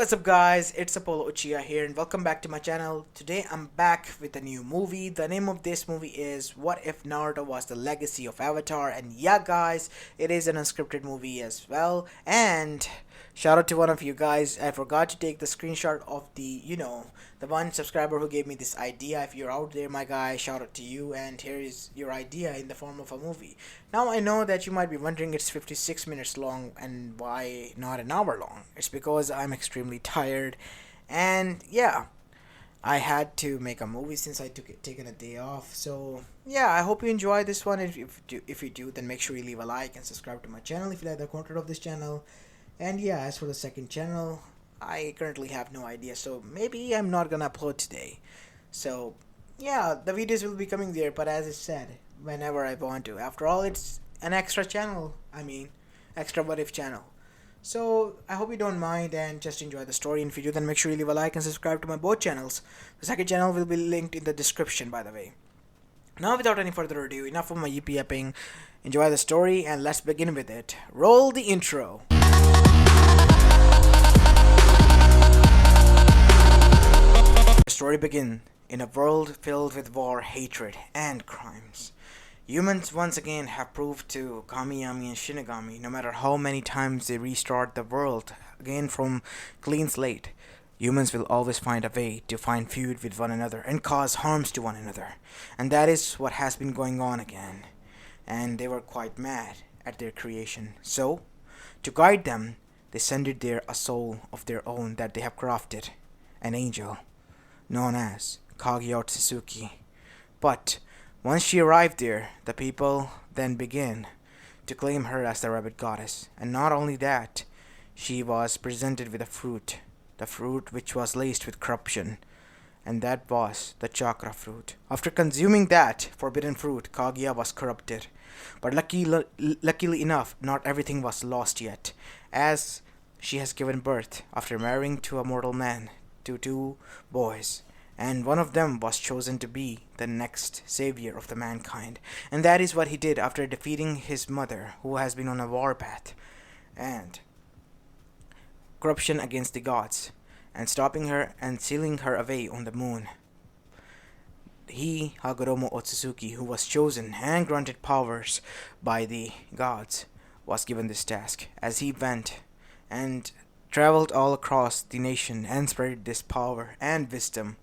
What's up guys, it's Apollo Uchiha here and welcome back to my channel. Today I'm back with a new movie. The name of this movie is What If Naruto Was the Legacy of Avatar, and yeah guys, it is an unscripted movie as well. And shout out to one of you guys. I forgot to take the screenshot of the one subscriber who gave me this idea. If you're out there, my guy, shout out to you, and here is your idea in the form of a movie. Now I know that you might be wondering it's 56 minutes long and why not an hour long. It's because I'm extremely tired, and yeah, I had to make a movie since I taken a day off. So yeah, I hope you enjoy this one. If you do, then make sure you leave a like and subscribe to my channel if you like the content of this channel. And yeah, as for the second channel, I currently have no idea, so maybe I'm not gonna upload today. So yeah, the videos will be coming there, but as I said, whenever I want to. After all, it's an extra channel. Extra what if channel. So I hope you don't mind and just enjoy the story. And if you do, then make sure you leave a like and subscribe to my both channels. The second channel will be linked in the description, by the way. Now, without any further ado, enough of my yippee yapping. Enjoy the story and let's begin with it. Roll the intro. The story begins in a world filled with war, hatred, and crimes. Humans once again have proved to Kamiyami and Shinigami, no matter how many times they restart the world again from clean slate, humans will always find a way to find feud with one another and cause harms to one another. And that is what has been going on again. And they were quite mad at their creation. So, to guide them, they sent there a soul of their own that they have crafted, an angel, known as Kaguya Otsutsuki. But once she arrived there, the people then began to claim her as the rabbit goddess. And not only that, she was presented with the fruit which was laced with corruption, and that was the chakra fruit. After consuming that forbidden fruit, Kaguya was corrupted. But luckily enough, not everything was lost yet, as she has given birth, after marrying to a mortal man, to two boys, and one of them was chosen to be the next savior of the mankind. And that is what he did after defeating his mother, who has been on a warpath and corruption against the gods, and stopping her and sealing her away on the moon. He, Hagoromo Otsutsuki, who was chosen and granted powers by the gods, was given this task as he went and traveled all across the nation and spread this power and wisdom,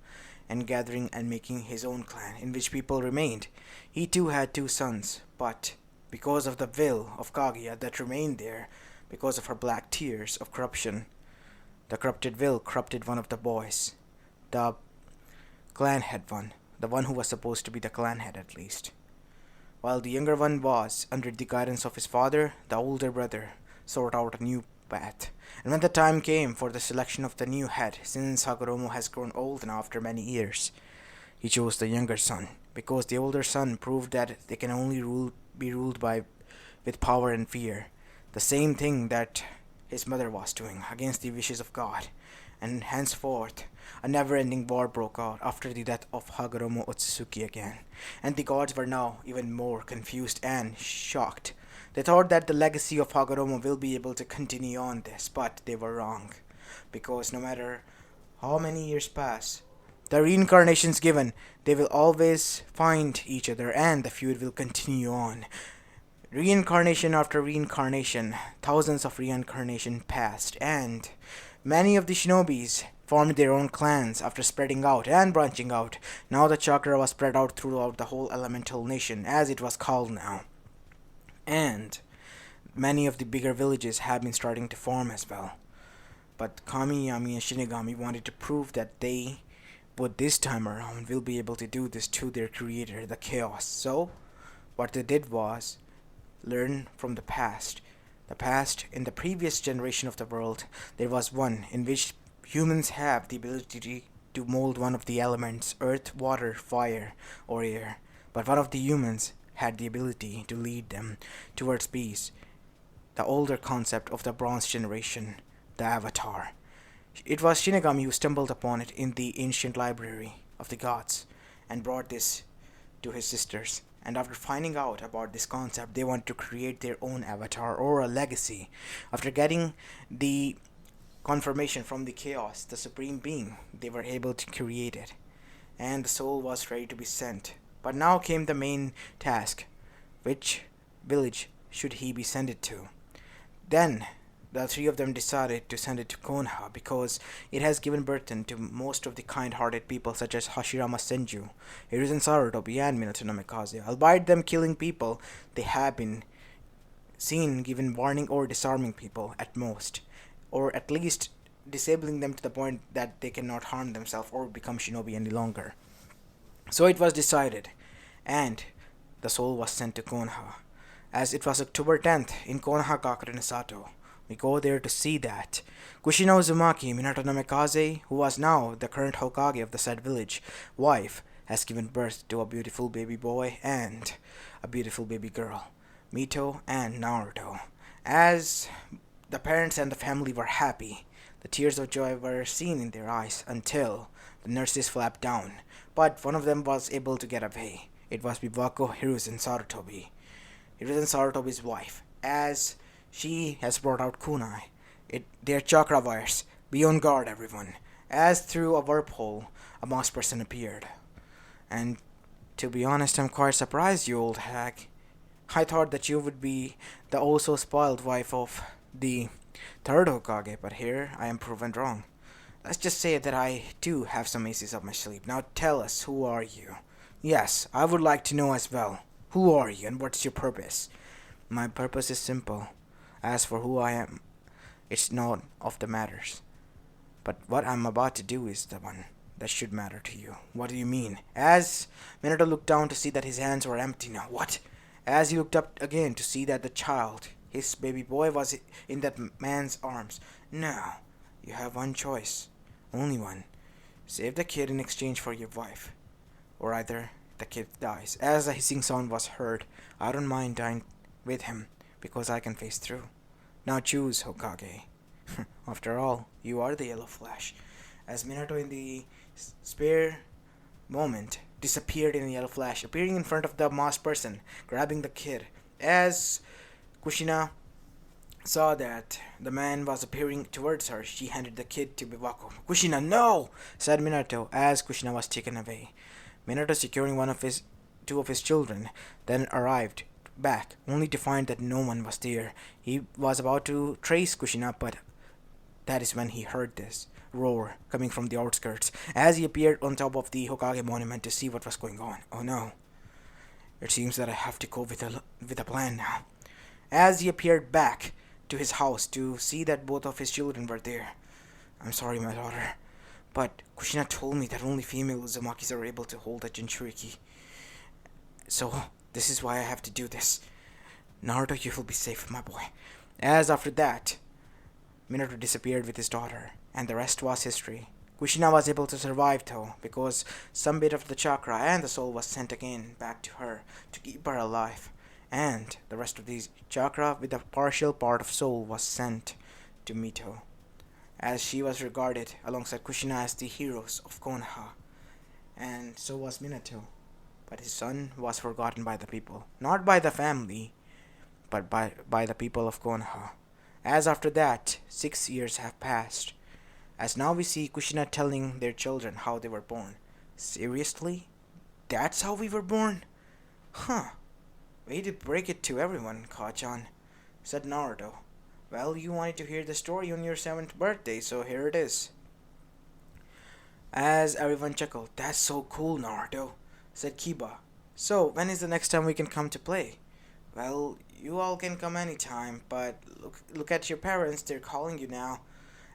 and gathering and making his own clan, in which people remained. He too had two sons, but because of the will of Kaguya that remained there, because of her black tears of corruption, the corrupted will corrupted one of the boys, the clan head one, the one who was supposed to be the clan head at least. While the younger one was, under the guidance of his father, the older brother sought out a new path. And when the time came for the selection of the new head, since Hagoromo has grown old now after many years, he chose the younger son, because the older son proved that they can only be ruled with power and fear, the same thing that his mother was doing, against the wishes of God. And henceforth, a never-ending war broke out after the death of Hagoromo Otsutsuki again, and the gods were now even more confused and shocked. They thought that the legacy of Hagoromo will be able to continue on this, but they were wrong. Because no matter how many years pass, the reincarnations given, they will always find each other and the feud will continue on. Reincarnation after reincarnation, thousands of reincarnation passed, and many of the shinobis formed their own clans after spreading out and branching out. Now the chakra was spread out throughout the whole elemental nation, as it was called now. And many of the bigger villages have been starting to form as well. But Kamiyami and Shinigami wanted to prove that they would this time around will be able to do this to their creator, the chaos. So what they did was learn from the past. The past, in the previous generation of the world, there was one in which humans have the ability to mold one of the elements, earth, water, fire, or air. But one of the humans had the ability to lead them towards peace. The older concept of the Bronze generation, the Avatar. It was Shinigami who stumbled upon it in the ancient library of the gods and brought this to his sisters. And after finding out about this concept, they want to create their own avatar or a legacy. After getting the confirmation from the chaos, the supreme being. They were able to create it, and the soul was ready to be sent. But now came the main task. Which village should he be sent it to? Then the three of them decided to send it to Konoha because it has given birth to most of the kind-hearted people such as Hashirama Senju, Hiruzen Sarutobi, and Minato Namikaze. Albeit them killing people, they have been seen given warning or disarming people at most, or at least disabling them to the point that they cannot harm themselves or become shinobi any longer. So it was decided, and the soul was sent to Konoha. As it was October 10th in Konoha Kakure Sato. We go there to see that Kushina Uzumaki Minato Namikaze, who was now the current Hokage of the said village, wife, has given birth to a beautiful baby boy and a beautiful baby girl, Mito and Naruto. As the parents and the family were happy, the tears of joy were seen in their eyes until the nurses flapped down, but one of them was able to get away. It was Bibako Hiruzen Sarutobi, Hiruzen Sarutobi's wife, as she has brought out kunai. Their chakra wires. Be on guard, everyone. As through a warp hole, a mouse person appeared. And to be honest, I'm quite surprised, you old hag. I thought that you would be the also spoiled wife of the third Hokage, but here I am proven wrong. Let's just say that I too have some aces up my sleeve. Now tell us, who are you? Yes, I would like to know as well. Who are you and what's your purpose? My purpose is simple. As for who I am, it's none of the matters. But what I'm about to do is the one that should matter to you. What do you mean? As Minato looked down to see that his hands were empty now. What? As he looked up again to see that the child, his baby boy, was in that man's arms. Now, you have one choice. Only one. Save the kid in exchange for your wife. Or either the kid dies. As a hissing sound was heard, I don't mind dying with him, because I can face through. Now choose, Hokage. After all, you are the Yellow Flash. As Minato in the spare moment disappeared in a yellow flash, appearing in front of the masked person, grabbing the kid. As Kushina saw that the man was appearing towards her, she handed the kid to Bibako. Kushina, no! Said Minato as Kushina was taken away. Minato, securing two of his children, then arrived back, only to find that no one was there. He was about to trace Kushina, but that is when he heard this roar coming from the outskirts, as he appeared on top of the Hokage monument to see what was going on. Oh no. It seems that I have to go with a plan now. As he appeared back to his house to see that both of his children were there. I'm sorry, my daughter, but Kushina told me that only female Uzumakis are able to hold a Jinchuriki. So, this is why I have to do this. Naruto, you will be safe, my boy. As after that, Minato disappeared with his daughter, and the rest was history. Kushina was able to survive though, because some bit of the chakra and the soul was sent again back to her to keep her alive, and the rest of the chakra with a partial part of soul was sent to Mito, as she was regarded alongside Kushina as the heroes of Konoha, and so was Minato. But his son was forgotten by the people, not by the family, but by the people of Konoha. As after that, 6 years have passed, as now we see Kushina telling their children how they were born. Seriously? That's how we were born? Huh. Way to break it to everyone, Kachan, said Naruto. Well, you wanted to hear the story on your 7th birthday, so here it is. As everyone chuckled, that's so cool, Naruto, said Kiba. So, when is the next time we can come to play? Well, you all can come anytime, but look at your parents, they're calling you now,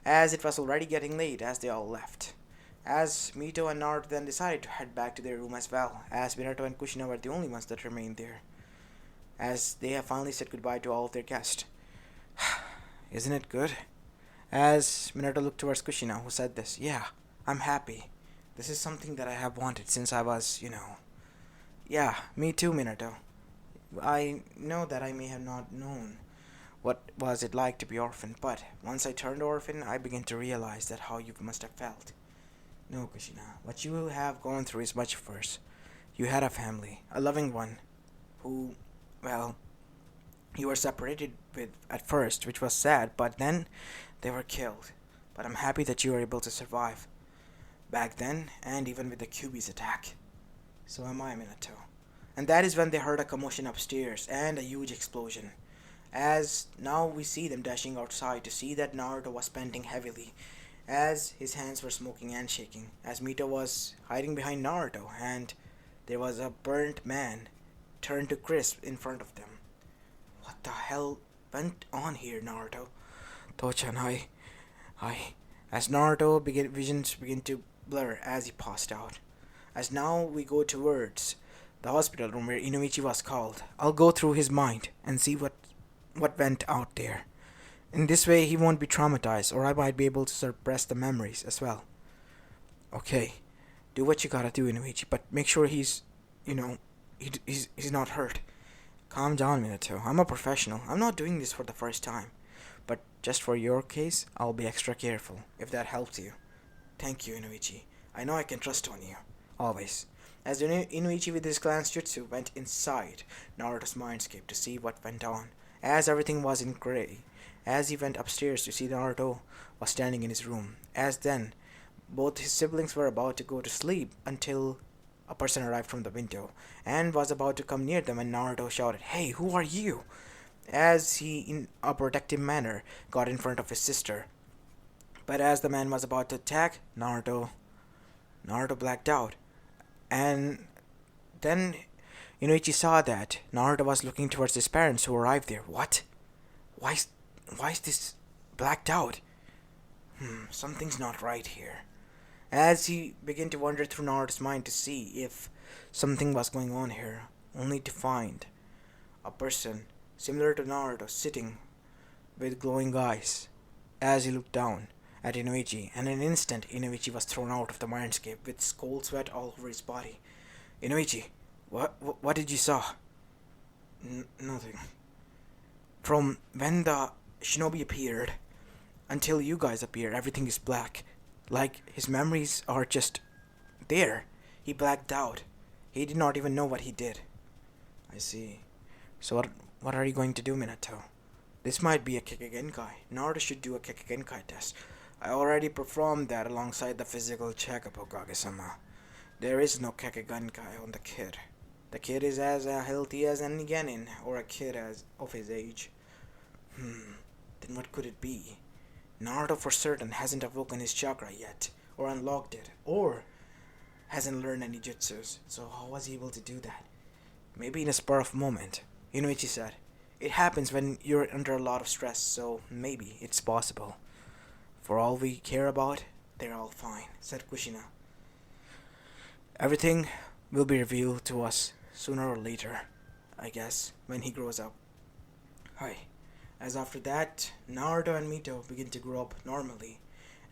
as it was already getting late as they all left. As Mito and Naruto then decided to head back to their room as well, as Minato and Kushina were the only ones that remained there, as they have finally said goodbye to all of their guests. Isn't it good? As Minato looked towards Kushina, who said this, yeah, I'm happy. This is something that I have wanted since I was, Yeah, me too, Minato. I know that I may have not known what was it like to be orphaned, but once I turned orphan, I began to realize that how you must have felt. No, Kushina, what you have gone through is much worse. You had a family, a loving one, who, well, you were separated with at first, which was sad, but then they were killed. but I'm happy that you were able to survive back then, and even with the Kyuubi's attack. So am I, Minato. And that is when they heard a commotion upstairs and a huge explosion. As now we see them dashing outside to see that Naruto was panting heavily, as his hands were smoking and shaking, as Mito was hiding behind Naruto, and there was a burnt man turned to crisp in front of them. What the hell went on here, Naruto? Tochan, I. As visions begin to blur as he passed out. As now we go towards the hospital room where Inuichi was called. I'll go through his mind and see what went out there. In this way, he won't be traumatized, or I might be able to suppress the memories as well. Okay, do what you gotta do, Inuichi, but make sure you know, he's not hurt. Calm down, Minato. I'm a professional. I'm not doing this for the first time. But just for your case, I'll be extra careful, if that helps you. Thank you, Inuichi. I know I can trust on you. Always. As Inuichi with his clan's jutsu went inside Naruto's mindscape to see what went on, as everything was in grey, as he went upstairs to see Naruto was standing in his room, as then both his siblings were about to go to sleep until a person arrived from the window and was about to come near them, and Naruto shouted, "Hey, who are you?" As he, in a protective manner, got in front of his sister. But as the man was about to attack, Naruto blacked out. And then Inuichi saw that Naruto was looking towards his parents who arrived there. What? Why is this blacked out? Something's not right here. As he began to wander through Naruto's mind to see if something was going on here, only to find a person similar to Naruto sitting with glowing eyes as he looked down at Inuichi, and in an instant Inuichi was thrown out of the mindscape with cold sweat all over his body. Inuichi, what did you saw? Nothing. From when the shinobi appeared until you guys appear, everything is black. Like his memories are just there. He blacked out. He did not even know what he did. I see. So what are you going to do, Minato? This might be a Kekigenkai. Naruto should do a Kekigenkai test. I already performed that alongside the physical checkup, Okage-sama. There is no Kekigenkai on the kid. The kid is as healthy as any genin, or a kid of his age. Then what could it be? Naruto for certain hasn't awoken his chakra yet, or unlocked it, or hasn't learned any jutsus. So how was he able to do that? Maybe in a spur of moment. Inuichi said, "It happens when you're under a lot of stress, so maybe it's possible. For all we care about, they're all fine," said Kushina. Everything will be revealed to us sooner or later, I guess, when he grows up. Hi. As after that, Naruto and Mito begin to grow up normally,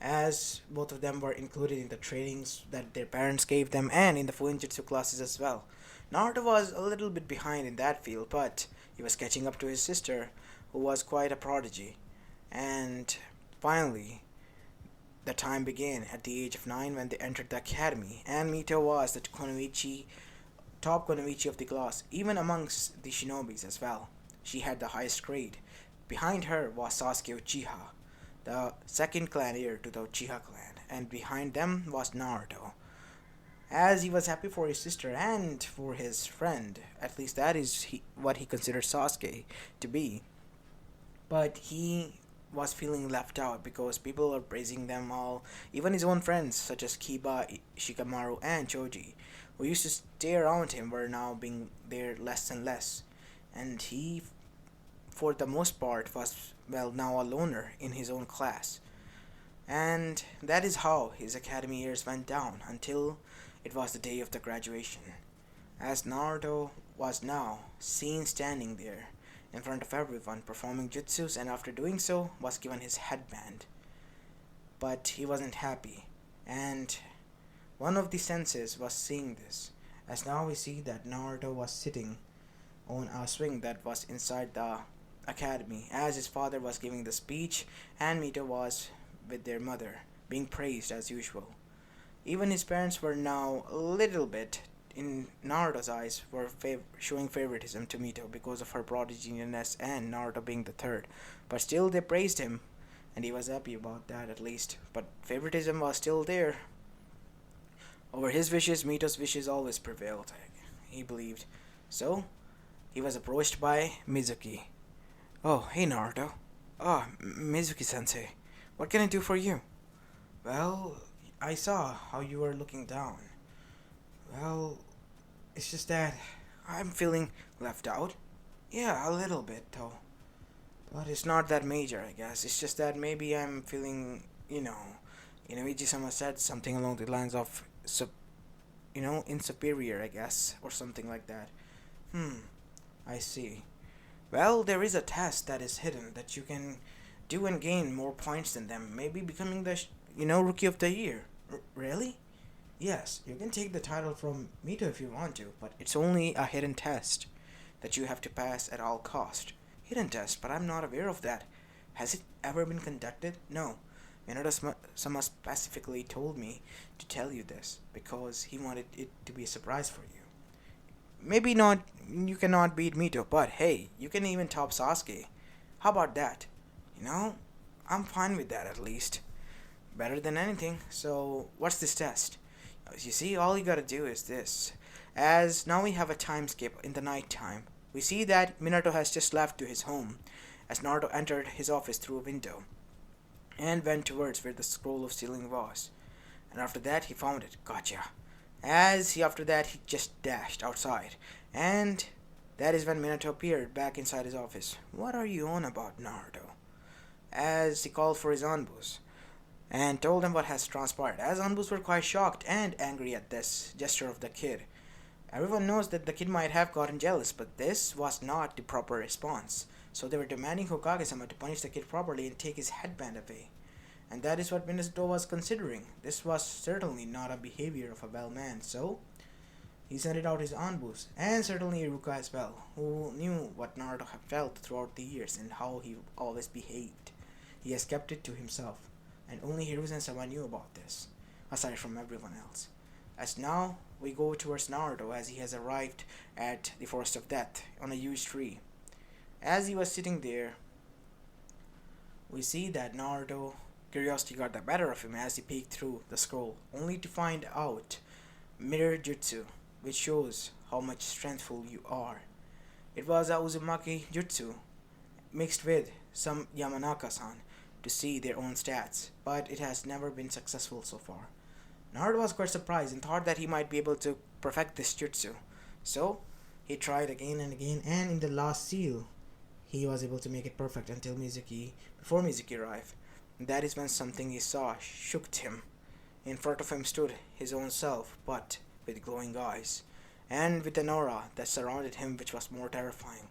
as both of them were included in the trainings that their parents gave them and in the Fuinjutsu classes as well. Naruto was a little bit behind in that field, but he was catching up to his sister, who was quite a prodigy. And finally, the time began at the age of 9 when they entered the academy, and Mito was the top Konoichi of the class, even amongst the shinobis as well. She had the highest grade. Behind her was Sasuke Uchiha, the second clan heir to the Uchiha clan, and behind them was Naruto. As he was happy for his sister and for his friend, at least that is what he considered Sasuke to be. But he was feeling left out because people were praising them all, even his own friends such as Kiba, Shikamaru, and Choji, who used to stay around him, were now being there less and less. And he, for the most part, was, well, now a loner in his own class. And that is how his academy years went down until it was the day of the graduation, as Naruto was now seen standing there in front of everyone performing jutsus, and after doing so was given his headband. But he wasn't happy, and one of the senses was seeing this, as now we see that Naruto was sitting on a swing that was inside the academy, as his father was giving the speech and Mito was with their mother, being praised as usual. Even his parents were now a little bit, in Naruto's eyes, were showing favoritism to Mito because of her prodiginess and Naruto being the third. But still they praised him and he was happy about that at least. But favoritism was still there. Over his wishes, Mito's wishes always prevailed, he believed. So, he was approached by Mizuki. Oh, hey Naruto. Oh, Mizuki sensei. What can I do for you? Well, I saw how you were looking down. Well, it's just that I'm feeling left out. Yeah, a little bit though. But it's not that major, I guess. It's just that maybe I'm feeling, Ichi-sama said something along the lines of, insuperior, I guess, or something like that. I see. Well, there is a test that is hidden that you can do and gain more points than them, maybe becoming the, Rookie of the Year. Really? Yes, you can take the title from Mito if you want to, but it's only a hidden test that you have to pass at all cost. Hidden test, but I'm not aware of that. Has it ever been conducted? No. Minato-sama specifically told me to tell you this because he wanted it to be a surprise for you. Maybe not, you cannot beat Mito, but hey, you can even top Sasuke. How about that? I'm fine with that at least. Better than anything. So, what's this test? You see, all you gotta do is this. As now we have a time skip in the night time. We see that Minato has just left to his home as Naruto entered his office through a window and went towards where the scroll of sealing was. And after that, he found it. Gotcha. After that, he just dashed outside. And that is when Minato appeared back inside his office. What are you on about, Naruto? As he called for his Anbus and told him what has transpired. As Anbus were quite shocked and angry at this gesture of the kid. Everyone knows that the kid might have gotten jealous, but this was not the proper response. So they were demanding Hokage-sama to punish the kid properly and take his headband away. And that is what Minato was considering. This was certainly not a behavior of a well man, so he sent out his Anbus, and certainly Iruka as well, who knew what Naruto had felt throughout the years and how he always behaved. He has kept it to himself, and only Hiruzen-sama knew about this, aside from everyone else. As now, we go towards Naruto as he has arrived at the Forest of Death on a huge tree. As he was sitting there, we see that Naruto curiosity got the better of him as he peeked through the scroll, only to find out Mirror Jutsu, which shows how much strengthful you are. It was a Uzumaki Jutsu mixed with some Yamanaka-san to see their own stats, but it has never been successful so far. Naruto was quite surprised and thought that he might be able to perfect this jutsu. So, he tried again and again, and in the last seal, he was able to make it perfect before Mizuki arrived. And that is when something he saw shook him. In front of him stood his own self, but with glowing eyes, and with an aura that surrounded him which was more terrifying.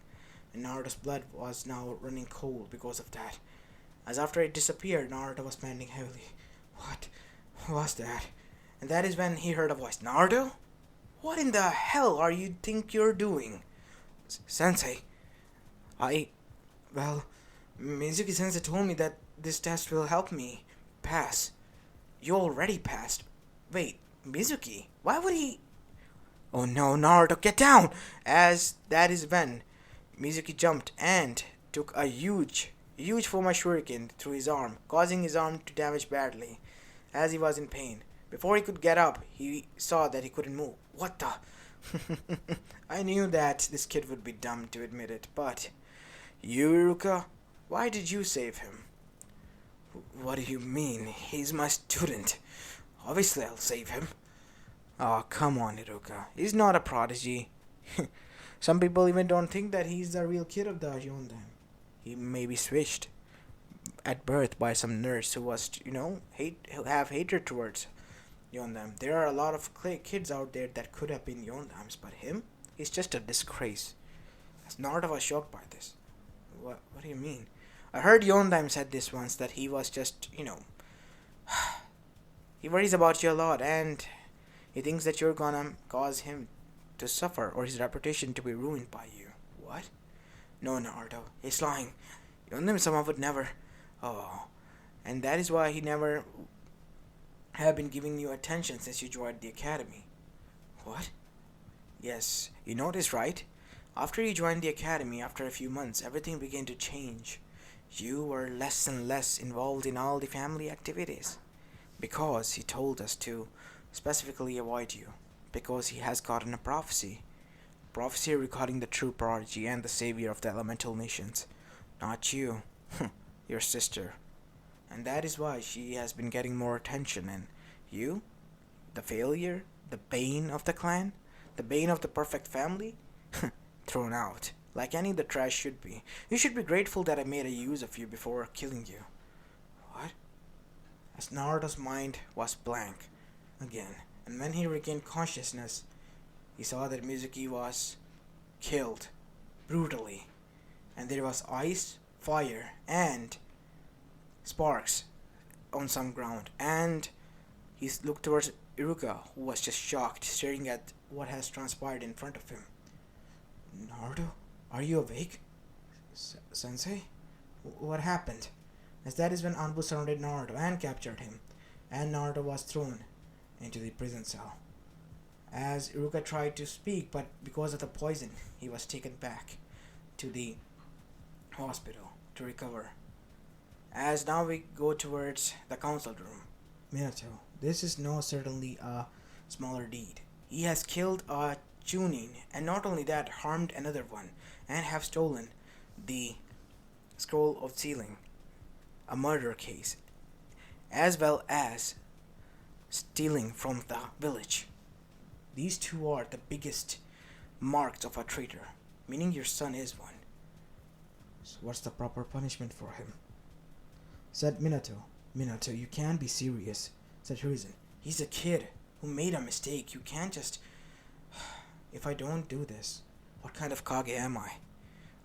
And Naruto's blood was now running cold because of that. As after it disappeared, Naruto was panting heavily. What was that? And that is when he heard a voice. Naruto? What in the hell are you think you're doing? Sensei, Mizuki Sensei told me that this test will help me pass. You already passed. Wait, Mizuki? Why would he? Oh no, Naruto, get down! As that is when Mizuki jumped and took a huge Fuma shuriken through his arm, causing his arm to damage badly, as he was in pain. Before he could get up, he saw that he couldn't move. What the? I knew that this kid would be dumb to admit it, but you, Iruka, why did you save him? What do you mean? He's my student. Obviously I'll save him. Oh, come on, Iruka. He's not a prodigy. Some people even don't think that he's the real kid of the Yondan. He may be switched at birth by some nurse who was, have hatred towards Yondam. There are a lot of kids out there that could have been Yondams, but him? He's just a disgrace. Naruto was shocked by this. What do you mean? I heard Yondam said this once, that he was just, he worries about you a lot, and he thinks that you're gonna cause him to suffer, or his reputation to be ruined by you. What? No, Naruto, he's lying. Yondam-sama would never. Oh, and that is why he never have been giving you attention since you joined the academy. What? Yes, you noticed, right? After you joined the academy, after a few months, everything began to change. You were less and less involved in all the family activities because he told us to specifically avoid you because he has gotten a prophecy regarding the true prodigy and the savior of the elemental nations, not you, your sister. And that is why she has been getting more attention, and you, the failure, the bane of the clan, the bane of the perfect family, thrown out like any of the trash should be. You should be grateful that I made a use of you before killing you. What? As Naruto's mind was blank again, and when he regained consciousness, he saw that Mizuki was killed brutally, and there was ice, fire, and sparks on some ground. And he looked towards Iruka, who was just shocked, staring at what has transpired in front of him. Naruto, are you awake? Sensei? What happened? As that is when Anbu surrounded Naruto and captured him, and Naruto was thrown into the prison cell. As Iruka tried to speak, but because of the poison, he was taken back to the hospital to recover. As now we go towards the council room. Minato, this is no certainly a smaller deed. He has killed a Chunin, and not only that, harmed another one, and have stolen the scroll of sealing, a murder case, as well as stealing from the village. These two are the biggest marks of a traitor, meaning your son is one. So what's the proper punishment for him? Said Minato. Minato, you can't be serious, said Hiruzen. He's a kid who made a mistake. You can't just... If I don't do this, what kind of Kage am I?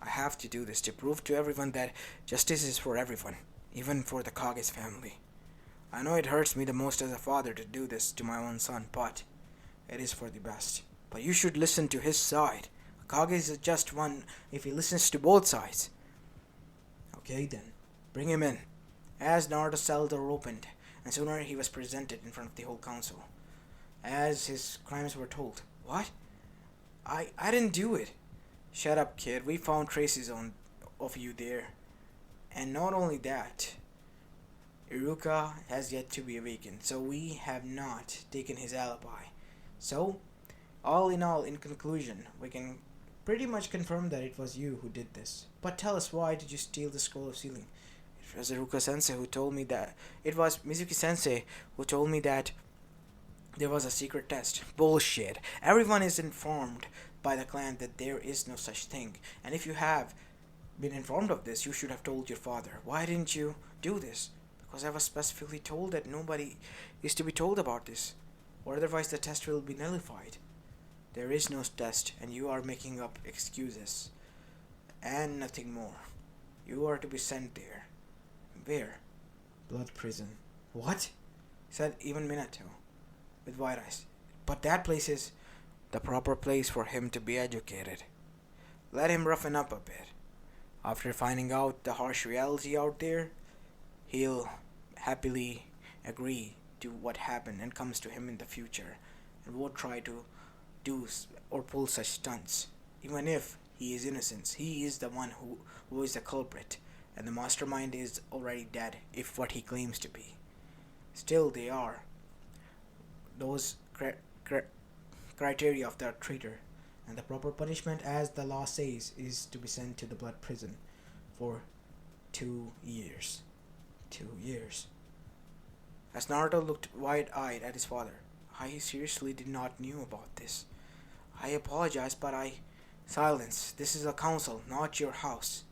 I have to do this to prove to everyone that justice is for everyone, even for the Kage's family. I know it hurts me the most as a father to do this to my own son, but it is for the best. But you should listen to his side. Kage is just one if he listens to both sides. Okay then, bring him in. As Naruto's cell door opened, and sooner he was presented in front of the whole council. As his crimes were told. What? I didn't do it. Shut up, kid. We found traces of you there. And not only that, Iruka has yet to be awakened, so we have not taken his alibi. So, all in all, in conclusion, we can pretty much confirm that it was you who did this. But tell us, why did you steal the scroll of sealing? It was Iruka sensei who told me that. It was Mizuki sensei who told me that there was a secret test. Bullshit. Everyone is informed by the clan that there is no such thing. And if you have been informed of this, you should have told your father. Why didn't you do this? Because I was specifically told that nobody is to be told about this, or otherwise the test will be nullified. There is no test, and you are making up excuses. And nothing more. You are to be sent there. Where? Blood prison. What? Said even Minato, with wide eyes. But that place is the proper place for him to be educated. Let him roughen up a bit. After finding out the harsh reality out there, he'll happily agree to what happened and comes to him in the future, and won't try to do or pull such stunts. Even if he is innocent, he is the one who is the culprit, and the mastermind is already dead if what he claims to be. Still, they are those criteria of the traitor, and the proper punishment, as the law says, is to be sent to the blood prison for 2 years. 2 years. As Naruto looked wide-eyed at his father, I seriously did not knew about this. I apologize, but Silence. This is a council, not your house,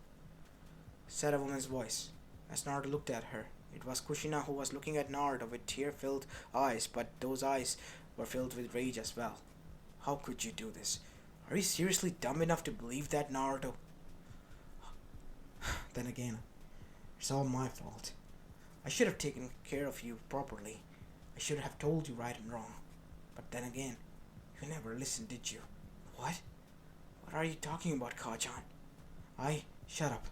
said a woman's voice. As Naruto looked at her, it was Kushina who was looking at Naruto with tear-filled eyes, but those eyes were filled with rage as well. How could you do this? Are you seriously dumb enough to believe that, Naruto? Then again, it's all my fault. I should have taken care of you properly. I should have told you right and wrong. But then again, you never listened, did you? What? What are you talking about, Kajan? Shut up.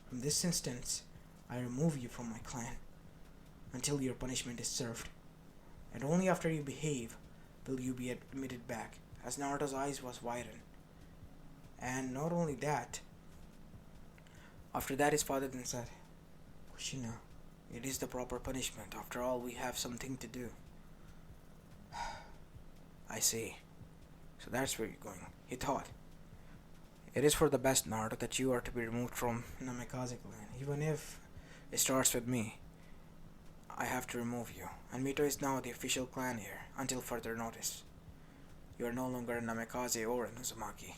From this instance, I remove you from my clan until your punishment is served. And only after you behave will you be admitted back, as Naruto's eyes was widened. And not only that, after that his father then said, Kushina, it is the proper punishment. After all, we have something to do. I see. So that's where you're going. He thought. It is for the best, Naruto, that you are to be removed from Namikaze clan. Even if it starts with me, I have to remove you. And Mito is now the official clan here, until further notice. You are no longer a Namikaze or a Uzumaki.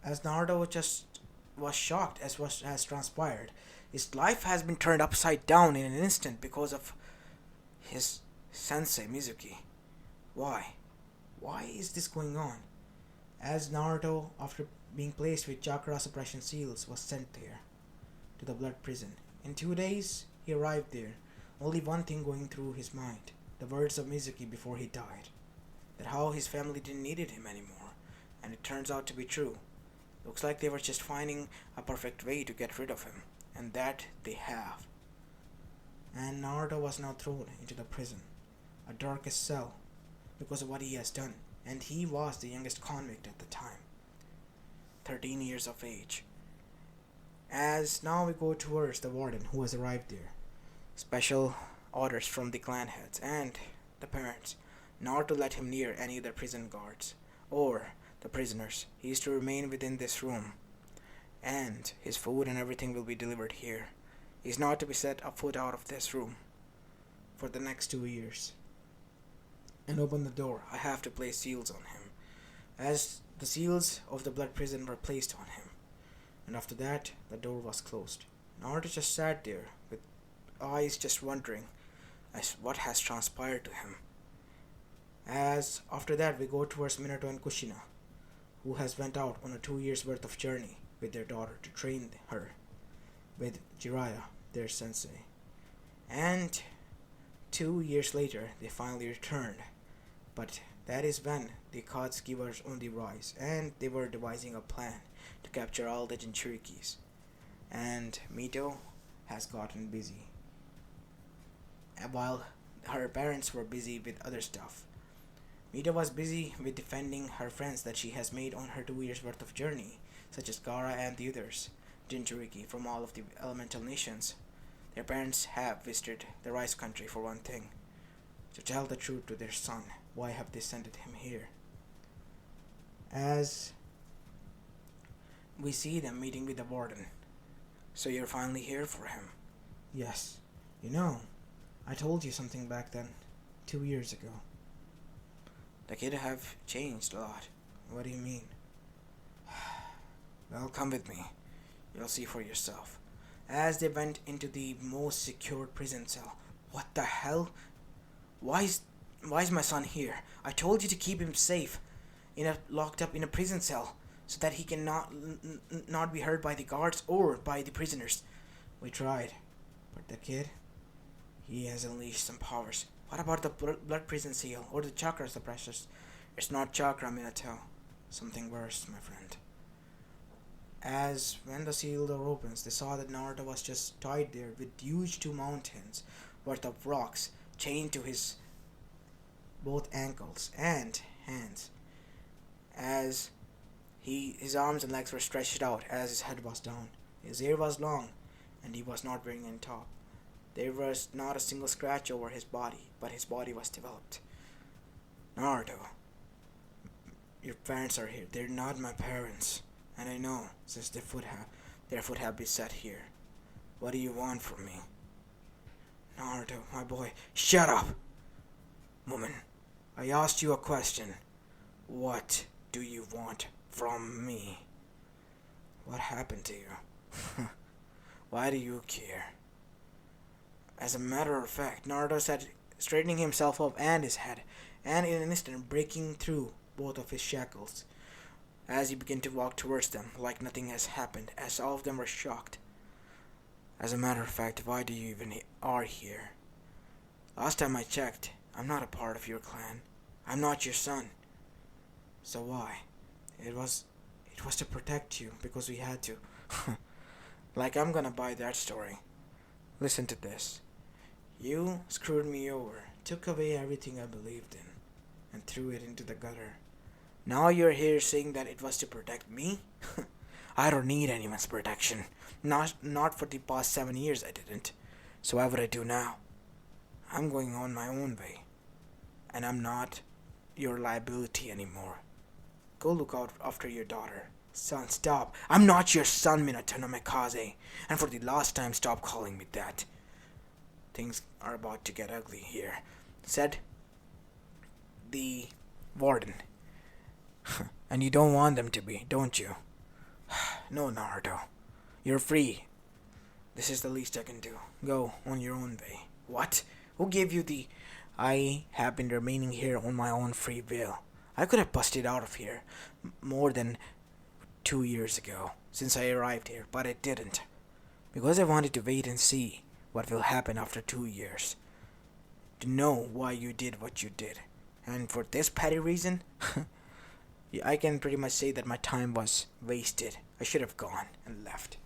As Naruto was shocked as what has transpired. His life has been turned upside down in an instant because of his sensei Mizuki. Why? Why is this going on? As Naruto, after being placed with chakra suppression seals, was sent there, to the blood prison. In 2 days, he arrived there, only one thing going through his mind, the words of Mizuki before he died, that how his family didn't needed him anymore, and it turns out to be true. Looks like they were just finding a perfect way to get rid of him, and that they have. And Naruto was now thrown into the prison, a darkest cell, because of what he has done, and he was the youngest convict at the time, 13 years of age. As now we go towards the warden who has arrived there. Special orders from the clan heads and the parents not to let him near any of the prison guards or the prisoners. He is to remain within this room, and his food and everything will be delivered here. He is not to be set a foot out of this room for the next 2 years. And open the door. I have to place seals on him, as the seals of the blood prison were placed on him. And after that, the door was closed. Naruto just sat there with eyes just wondering as what has transpired to him. As after that, we go towards Minato and Kushina, who has went out on a 2 years worth of journey with their daughter to train her with Jiraiya, their sensei. And 2 years later, they finally returned. But that is when the Akatsuki was on the rise, and they were devising a plan to capture all the Jinchurikis. And Mito has gotten busy, and while her parents were busy with other stuff. Mito was busy with defending her friends that she has made on her 2 years worth of journey, such as Gaara and the others, Jinchuriki from all of the elemental nations. Their parents have visited the rice country for one thing, to tell the truth to their son. Why have they sent him here? As we see them meeting with the warden. So you're finally here for him? Yes. You know, I told you something back then, 2 years ago. The kid have changed a lot. What do you mean? Well, come with me. You'll see for yourself. As they went into the most secured prison cell. What the hell? Why is my son here? I told you to keep him safe, locked up in a prison cell, so that he can not be hurt by the guards or by the prisoners. We tried, but the kid, he has unleashed some powers. What about the blood prison seal or the chakra suppressors? It's not chakra, Minato. Something worse, my friend. As when the seal door opens, they saw that Naruto was just tied there with huge 2 mountains worth of rocks chained to his both ankles and hands, as his arms and legs were stretched out as his head was down. His hair was long, and he was not wearing any top. There was not a single scratch over his body, but his body was developed. Naruto, your parents are here. They're not my parents, and I know, since their foot have been set here. What do you want from me? Naruto, my boy, shut up! Woman, I asked you a question. What do you want from me? What happened to you? Why do you care? As a matter of fact, Naruto said, straightening himself up and his head, and in an instant breaking through both of his shackles, as he began to walk towards them like nothing has happened, as all of them were shocked. As a matter of fact, why do you even are here? Last time I checked, I'm not a part of your clan. I'm not your son. So why? It was to protect you, because we had to. Like I'm gonna buy that story. Listen to this. You screwed me over, took away everything I believed in, and threw it into the gutter. Now you're here saying that it was to protect me? I don't need anyone's protection. Not for the past 7 years I didn't. So why would I do now? I'm going on my own way. And I'm not your liability anymore. Go look out after your daughter. Son, stop. I'm not your son, Minato no Mikaze. And for the last time, stop calling me that. Things are about to get ugly here, said the warden. And you don't want them to be, don't you? No, Naruto. You're free. This is the least I can do. Go on your own way. What? Who gave you the... I have been remaining here on my own free will. I could have busted out of here more than 2 years ago, since I arrived here, but I didn't. Because I wanted to wait and see what will happen after 2 years. To know why you did what you did. And for this petty reason, I can pretty much say that my time was wasted. I should have gone and left,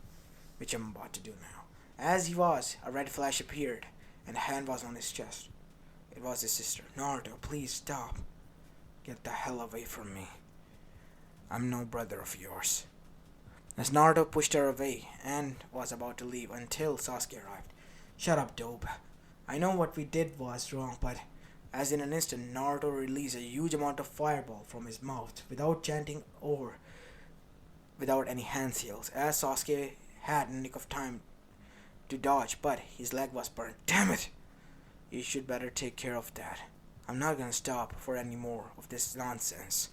which I'm about to do now. As he was, a red flash appeared, and a hand was on his chest. It was his sister. Naruto, please stop. Get the hell away from me. I'm no brother of yours. As Naruto pushed her away and was about to leave until Sasuke arrived. Shut up, dope. I know what we did was wrong, but as in an instant, Naruto released a huge amount of fireball from his mouth without chanting or without any hand seals, as Sasuke had a nick of time to dodge, but his leg was burned. Damn it! You should better take care of that. I'm not gonna stop for any more of this nonsense.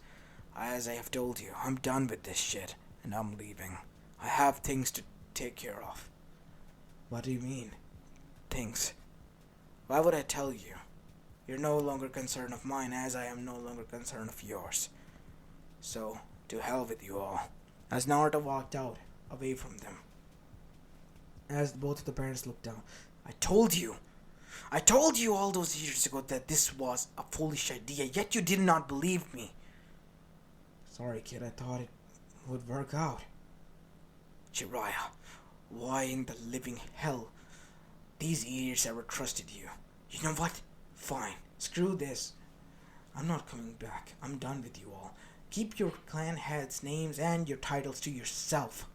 As I have told you, I'm done with this shit, and I'm leaving. I have things to take care of. What do you mean? Things? Why would I tell you? You're no longer concerned of mine, as I am no longer concerned of yours. So, to hell with you all. As Naruto walked out, away from them. As both of the parents looked down. I told you all those years ago that this was a foolish idea, yet you did not believe me. Sorry, kid, I thought it would work out. Jiraiya, why in the living hell these idiots ever trusted you? You know what? Fine, screw this. I'm not coming back. I'm done with you all. Keep your clan heads' names and your titles to yourself.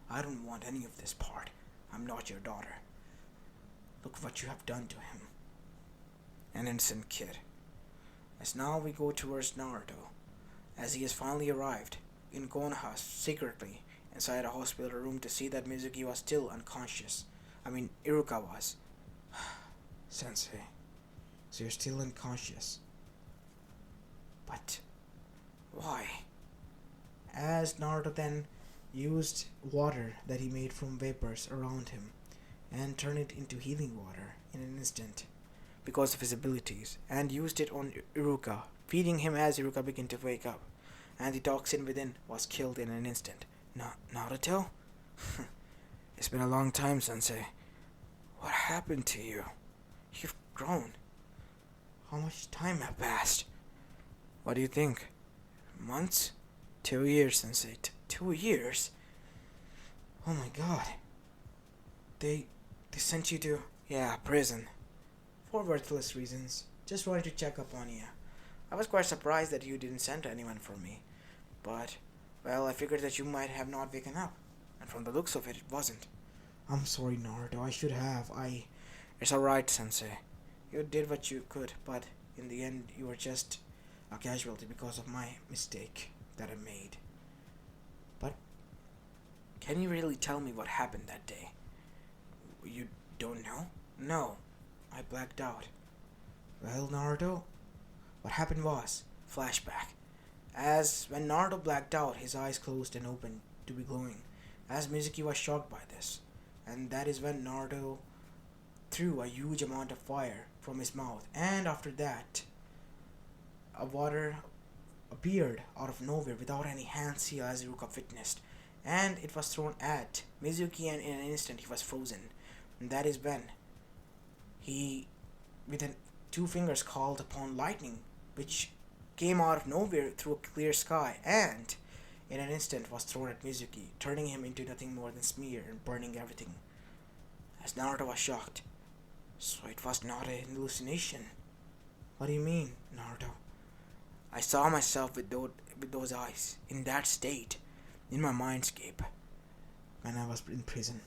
I don't want any of this part. I'm not your daughter. Look what you have done to him. An innocent kid. As now we go towards Naruto, as he has finally arrived in Konoha secretly inside a hospital room to see that Mizuki was still unconscious. Iruka was. Sensei, so you're still unconscious. But why? As Naruto then used water that he made from vapors around him and turned it into healing water in an instant because of his abilities, and used it on Iruka, feeding him as Iruka began to wake up, and the toxin within was killed in an instant. Naruto? It's been a long time, Sensei. What happened to you? You've grown. How much time have passed? What do you think? Months? 2 years, Sensei. 2 years? Oh my god. They sent you to... Yeah, prison. For worthless reasons. Just wanted to check up on you. I was quite surprised that you didn't send anyone for me. But, well, I figured that you might have not waken up. And from the looks of it, it wasn't. I'm sorry, Naruto. I should have. It's alright, Sensei. You did what you could, but in the end, you were just a casualty because of my mistake that I made. But, can you really tell me what happened that day? You don't know? No. I blacked out. Well, Naruto, what happened was, flashback. As when Naruto blacked out, his eyes closed and opened to be glowing, as Mizuki was shocked by this. And that is when Naruto threw a huge amount of fire from his mouth, and after that, a water appeared out of nowhere without any hand seal, as Iruka witnessed, and it was thrown at Mizuki, and in an instant he was frozen. And that is when he, with 2 fingers, called upon lightning, which came out of nowhere through a clear sky, and in an instant was thrown at Mizuki, turning him into nothing more than smear and burning everything. As Naruto was shocked. So it was not an hallucination. What do you mean, Naruto? I saw myself with those eyes, in that state, in my mindscape. when I was in prison.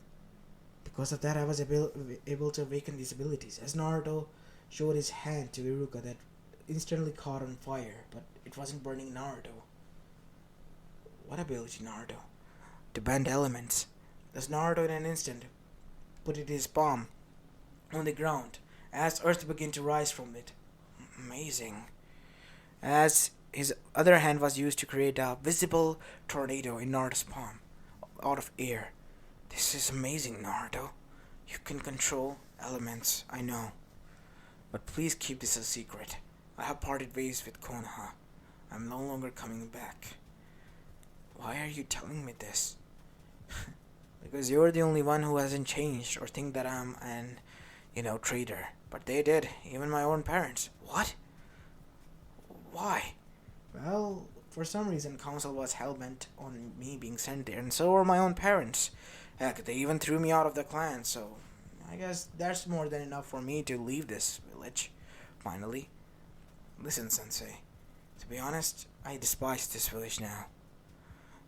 Because of that, I was able to awaken these abilities. As Naruto showed his hand to Iruka that instantly caught on fire, but it wasn't burning Naruto. What ability, Naruto? To bend elements. Thus Naruto in an instant put it his palm on the ground as earth began to rise from it. Amazing. As his other hand was used to create a visible tornado in Naruto's palm out of air. This is amazing, Naruto. You can control elements, I know. But please keep this a secret. I have parted ways with Konoha. I'm no longer coming back. Why are you telling me this? Because you're the only one who hasn't changed or think that I'm an, traitor. But they did, even my own parents. What? Why? Well, for some reason, Council was hell-bent on me being sent there, and so were my own parents. Heck, they even threw me out of the clan, so I guess that's more than enough for me to leave this village. Finally. Listen, Sensei. To be honest, I despise this village now.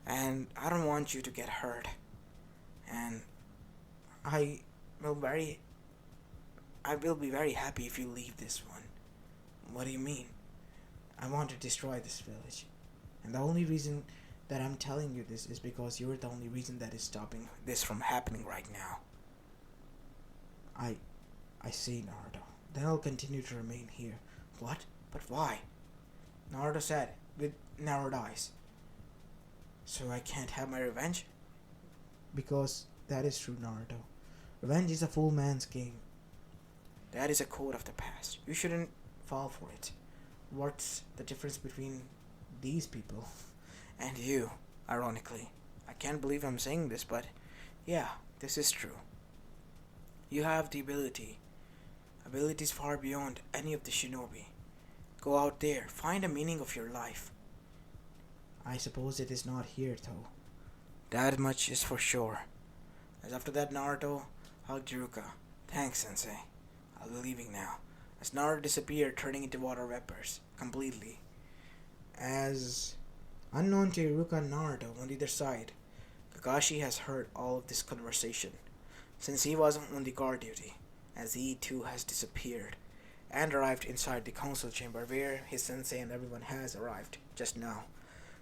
And I don't want you to get hurt. And I will very I will be very happy if you leave this one. What do you mean? I want to destroy this village. And the only reason that I'm telling you this is because you're the only reason that is stopping this from happening right now. I see, Naruto. Then I'll continue to remain here. What? But why? Naruto said, with narrowed eyes. So I can't have my revenge? Because that is true, Naruto. Revenge is a fool man's game. That is a code of the past. You shouldn't fall for it. What's the difference between these people and you, ironically? I can't believe I'm saying this, but yeah, this is true. You have the abilities far beyond any of the shinobi. Go out there, find a meaning of your life. I suppose it is not here, though. That much is for sure. As after that, Naruto hugged Iruka. Thanks, Sensei. I'll be leaving now. As Naruto disappeared, turning into water vapors completely. As unknown to Iruka and Naruto on either side, Kakashi has heard all of this conversation, since he wasn't on the guard duty, as he too has disappeared, and arrived inside the council chamber where his sensei and everyone has arrived just now.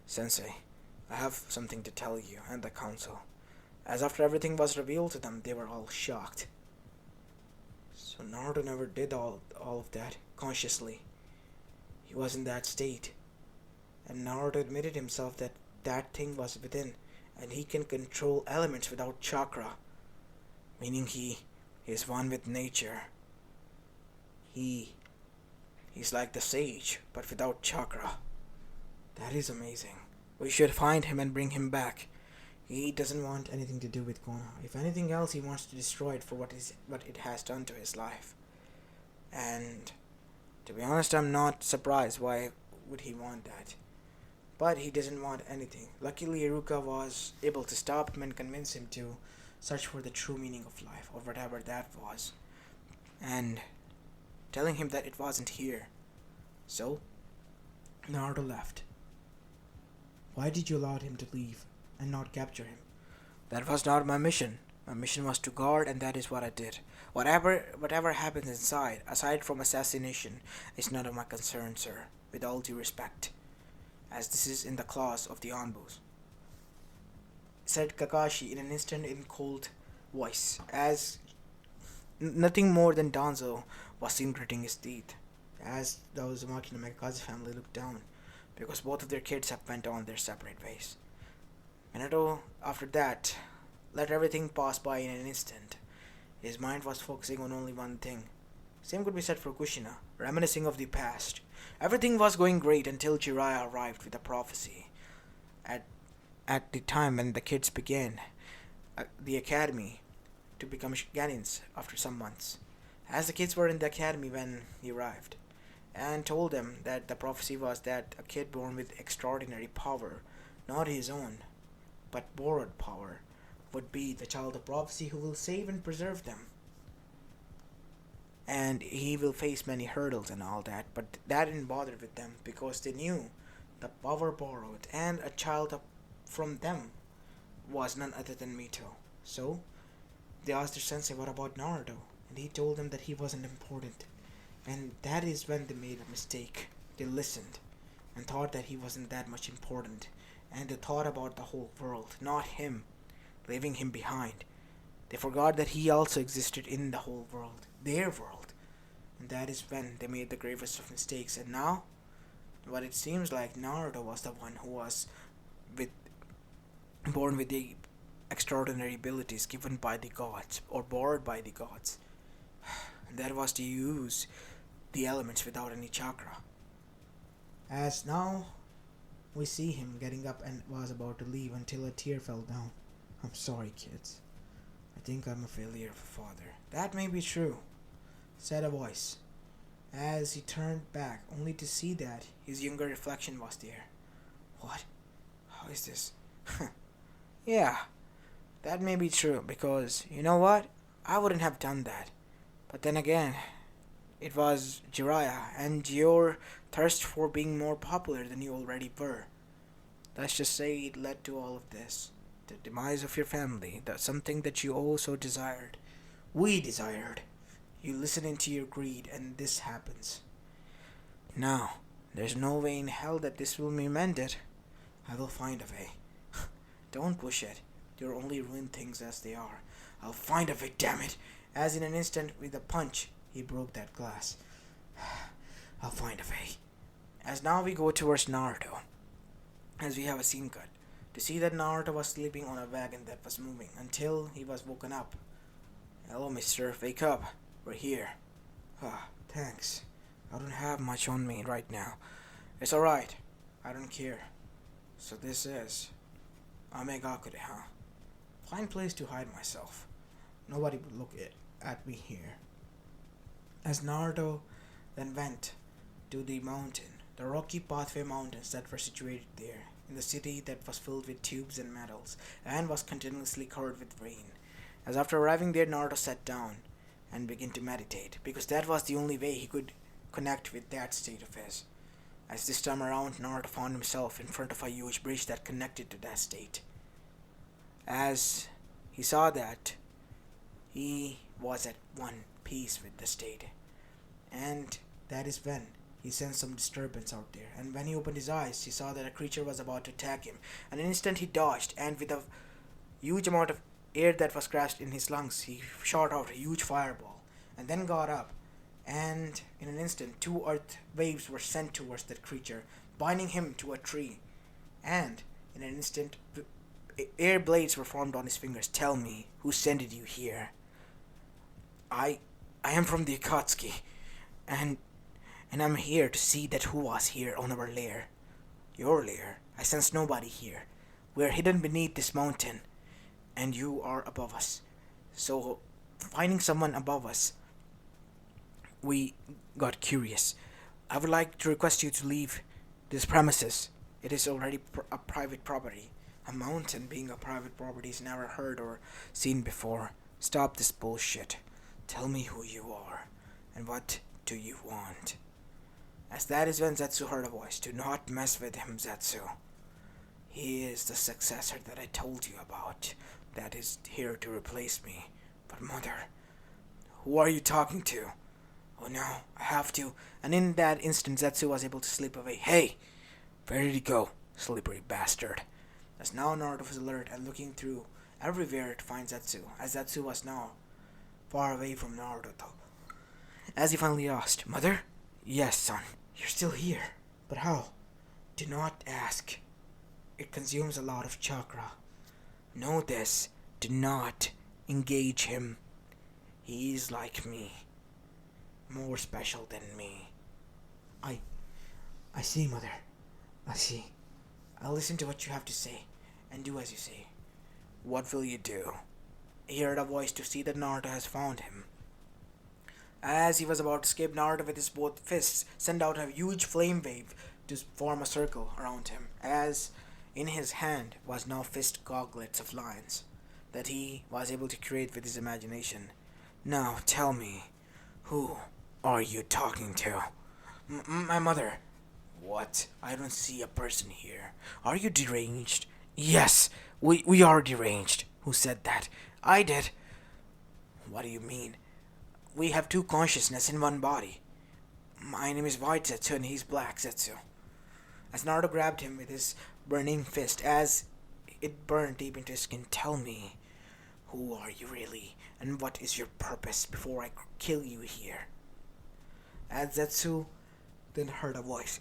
Sensei, I have something to tell you and the council. As after everything was revealed to them, they were all shocked. So Naruto never did all of that consciously. He was in that state. And Naruto admitted himself that that thing was within, and he can control elements without chakra. Meaning he is one with nature. He's like the sage, but without chakra. That is amazing. We should find him and bring him back. He doesn't want anything to do with Konoha. If anything else, he wants to destroy it for what it has done to his life. And to be honest, I'm not surprised. Why would he want that? But he doesn't want anything. Luckily, Iruka was able to stop him and convince him to search for the true meaning of life, or whatever that was, and telling him that it wasn't here. So, Naruto left. Why did you allow him to leave and not capture him? That was not my mission. My mission was to guard, and that is what I did. Whatever happens inside, aside from assassination, is none of my concern, sir, with all due respect, as this is in the clause of the Anbus, said Kakashi in an instant in cold voice, as nothing more than Danzo was seen gritting his teeth, as the Uzumaki and Megakaze family looked down, because both of their kids have went on their separate ways. Minato, after that, let everything pass by in an instant. His mind was focusing on only one thing. Same could be said for Kushina, reminiscing of the past. Everything was going great until Jiraiya arrived with a prophecy. At the time when the kids began the academy to become Ganins after some months. As the kids were in the academy when he arrived, and told them that the prophecy was that a kid born with extraordinary power, not his own, but borrowed power, would be the child of prophecy who will save and preserve them. And he will face many hurdles and all that, but that didn't bother with them because they knew the power borrowed and a child from them was none other than Mito. So, they asked their sensei what about Naruto, and he told them that he wasn't important. And that is when they made a mistake. They listened and thought that he wasn't that much important, and they thought about the whole world, not him, leaving him behind. They forgot that he also existed in the whole world, their world. And that is when they made the gravest of mistakes. And now, what it seems like Naruto was the one who was with born with the extraordinary abilities given by the gods or borrowed by the gods. And that was to use the elements without any chakra. As now we see him getting up and was about to leave until a tear fell down. I'm sorry, kids. I think I'm a failure of a father. That may be true, said a voice, as he turned back only to see that his younger reflection was there. What? How is this? Yeah, that may be true, because you know what? I wouldn't have done that. But then again, it was Jiraiya and your thirst for being more popular than you already were. Let's just say it led to all of this. The demise of your family, that's something that you also desired. We desired. You listen into your greed and this happens. Now, there's no way in hell that this will be mended. I will find a way. Don't push it. You'll only ruin things as they are. I'll find a way, damn it. As in an instant, with a punch, he broke that glass. I'll find a way. As now we go towards Naruto, as we have a scene cut, to see that Naruto was sleeping on a wagon that was moving until he was woken up. Hello, mister, wake up. We're here. Thanks. I don't have much on me right now. It's alright. I don't care. So this is Amegakure, huh? Fine place to hide myself. Nobody would look at me here. As Naruto then went to the mountain, the rocky pathway mountains that were situated there, in the city that was filled with tubes and metals, and was continuously covered with rain. As after arriving there, Naruto sat down and began to meditate, because that was the only way he could connect with that state of his. As this time around, Naruto found himself in front of a huge bridge that connected to that state. As he saw that, he was at one piece with the state. And that is when he sensed some disturbance out there. And when he opened his eyes, he saw that a creature was about to attack him. In an instant he dodged, and with a huge amount of air that was crashed in his lungs, he shot out a huge fireball, and then got up. And in an instant, 2 earth waves were sent towards that creature, binding him to a tree. And in an instant, air blades were formed on his fingers. Tell me, who sent you here? I am from the Akatsuki, and I'm here to see that who was here on our lair. Your lair? I sense nobody here. We're hidden beneath this mountain, and you are above us. So, finding someone above us, we got curious. I would like to request you to leave this premises. It is already a private property. A mountain being a private property is never heard or seen before. Stop this bullshit. Tell me who you are, and what do you want? As that is when Zetsu heard a voice. Do not mess with him, Zetsu. He is the successor that I told you about, that is here to replace me. But mother, who are you talking to? Oh no, I have to. And in that instant, Zetsu was able to slip away. Hey, where did he go, slippery bastard? As now Naruto was alert and looking through everywhere to find Zetsu, as Zetsu was now far away from Naruto. As he finally asked, Mother? Yes, son, you're still here. But how? Do not ask. It consumes a lot of chakra. Know this. Do not engage him. He is like me. More special than me. I see, Mother. I see. I'll listen to what you have to say, and do as you say. What will you do? He heard a voice to see that Naruto has found him. As he was about to escape, Naruto with his both fists sent out a huge flame wave to form a circle around him, as in his hand was now fist gauntlets of lions that he was able to create with his imagination. Now tell me, who are you talking to? My mother. What? I don't see a person here. Are you deranged? Yes, we are deranged. Who said that? I did. What do you mean? We have two consciousness in one body. My name is White Zetsu and he's Black Zetsu. As Naruto grabbed him with his burning fist, as it burned deep into his skin, tell me, who are you really, and what is your purpose before I kill you here? As Zetsu then heard a voice.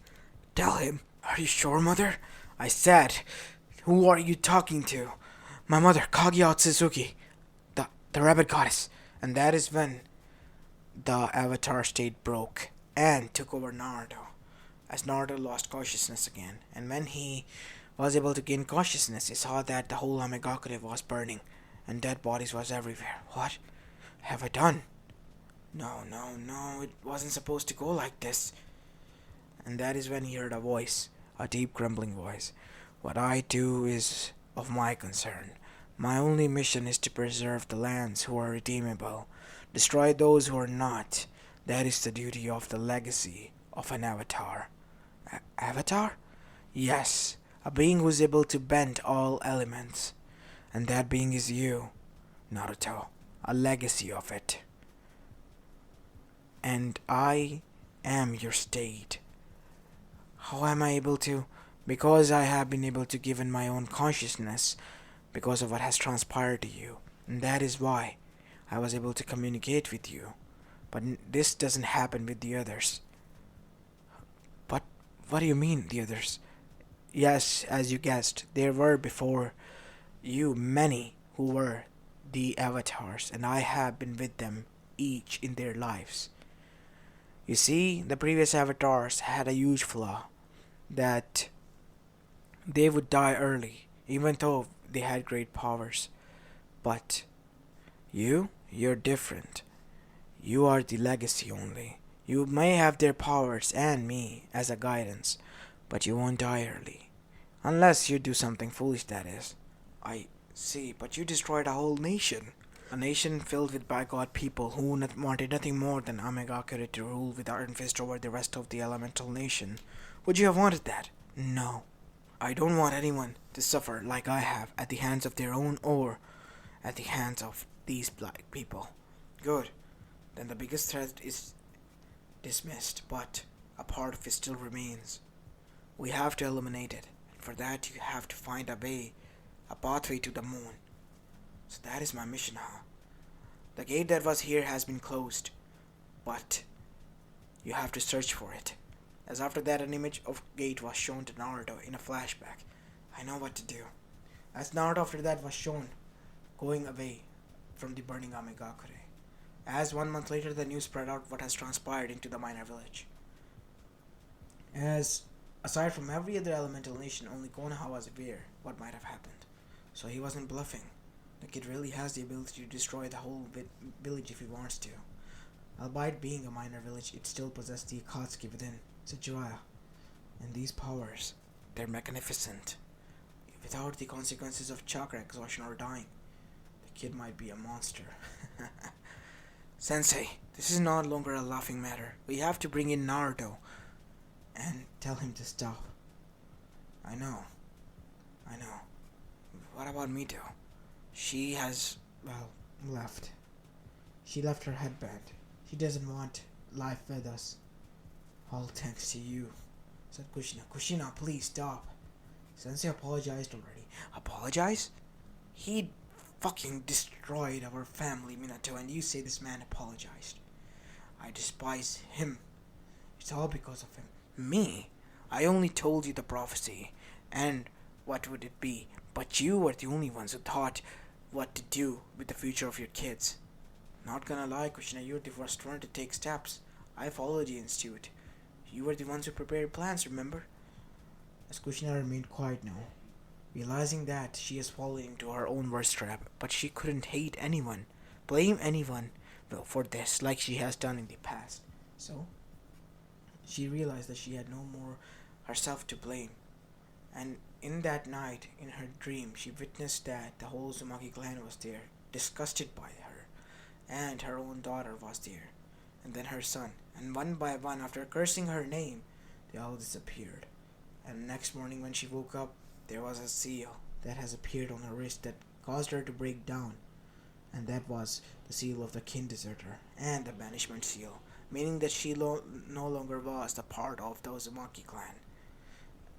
Tell him. Are you sure, mother? I said, who are you talking to? My mother, Kaguya Otsutsuki, the rabbit goddess. And that is when the avatar state broke and took over Naruto. As Naruto lost consciousness again, and when he was able to gain consciousness, he saw that the whole Amegakure was burning, and dead bodies was everywhere. What have I done? No, no, no, it wasn't supposed to go like this. And that is when he heard a voice, a deep grumbling voice. What I do is of my concern. My only mission is to preserve the lands who are redeemable, destroy those who are not. That is the duty of the legacy of an avatar. Avatar? Yes, a being who is able to bend all elements. And that being is you, Naruto, a legacy of it. And I am your state. How am I able to? Because I have been able to give in my own consciousness because of what has transpired to you. And that is why I was able to communicate with you. But this doesn't happen with the others. But what do you mean, the others? Yes, as you guessed, there were before you many who were the avatars, and I have been with them each in their lives. You see, the previous avatars had a huge flaw that they would die early, even though they had great powers. But you're different. You are the legacy only. You may have their powers and me as a guidance, but you won't die early. Unless you do something foolish, that is. I see, but you destroyed a whole nation. A nation filled with by-God people who wanted nothing more than Amegakure to rule with Iron Fist over the rest of the elemental nation. Would you have wanted that? No. I don't want anyone to suffer like I have at the hands of their own or at the hands of these black people. Good. Then the biggest threat is dismissed, but a part of it still remains. We have to eliminate it, and for that you have to find a way, a pathway to the moon. So that is my mission, huh? The gate that was here has been closed, but you have to search for it. As after that an image of gate was shown to Naruto in a flashback. I know what to do. As Naruto after that was shown going away from the burning Amegakure. As 1 month later the news spread out what has transpired into the minor village. As aside from every other elemental nation, only Konoha was aware what might have happened. So he wasn't bluffing. The kid really has the ability to destroy the whole village if he wants to. Albeit being a minor village, it still possessed the Akatsuki within, Sakuraya. And these powers, they're magnificent. Without the consequences of chakra exhaustion or dying, the kid might be a monster. Sensei, this is no longer a laughing matter. We have to bring in Naruto and tell him to stop. I know. What about Mito? She has, left. She left her headband. She doesn't want life with us. All thanks to you, said Kushina. Kushina, please stop. Sensei apologized already. Apologize? He fucking destroyed our family, Minato, and you say this man apologized. I despise him. It's all because of him. Me? I only told you the prophecy, and what would it be? But you were the only ones who thought what to do with the future of your kids. Not gonna lie, Kushina, you're the first one to take steps. I followed you into it. You were the ones who prepared plans, remember? As Kushina remained quiet now, realizing that she has fallen into her own worst trap, but she couldn't hate anyone, blame anyone, for this, like she has done in the past. So, she realized that she had no more herself to blame. And in that night, in her dream, she witnessed that the whole Uzumaki clan was there, disgusted by her, and her own daughter was there, and then her son, and one by one, after cursing her name, they all disappeared. And next morning when she woke up, there was a seal that has appeared on her wrist that caused her to break down, and that was the seal of the kin deserter and the banishment seal, meaning that she no longer was a part of the Uzumaki clan.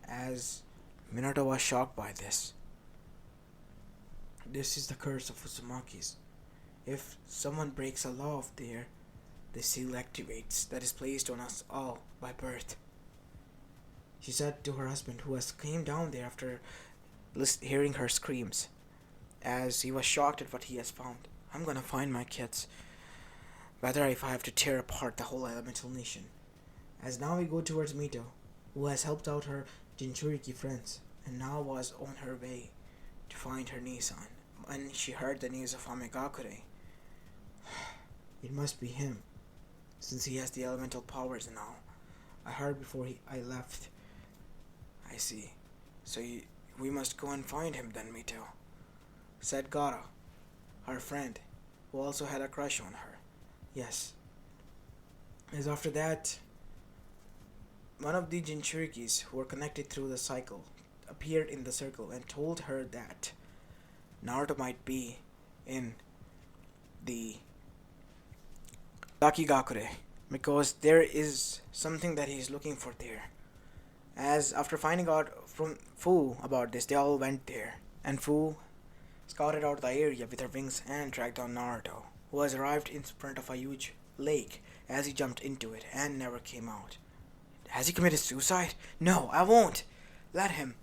As Minato was shocked by this, this is the curse of Uzumakis. If someone breaks a law of there, the seal activates that is placed on us all by birth. She said to her husband, who has came down there after hearing her screams, as he was shocked at what he has found. I'm gonna find my kids, whether if I have to tear apart the whole elemental nation. As now we go towards Mito, who has helped out her Jinchuriki friends, and now was on her way to find her Nissan. When she heard the news of Amegakure, it must be him, since he has the elemental powers now. I heard before I left. I see. So we must go and find him then, Mito, said Gara, her friend, who also had a crush on her. Yes. As after that, one of the Jinchurikis who were connected through the cycle appeared in the circle and told her that Naruto might be in the Sakigakure because there is something that he is looking for there. As after finding out from Fu about this, they all went there, and Fu scouted out the area with her wings and tracked down Naruto, who has arrived in front of a huge lake as he jumped into it and never came out. Has he committed suicide? No, I won't! Let him!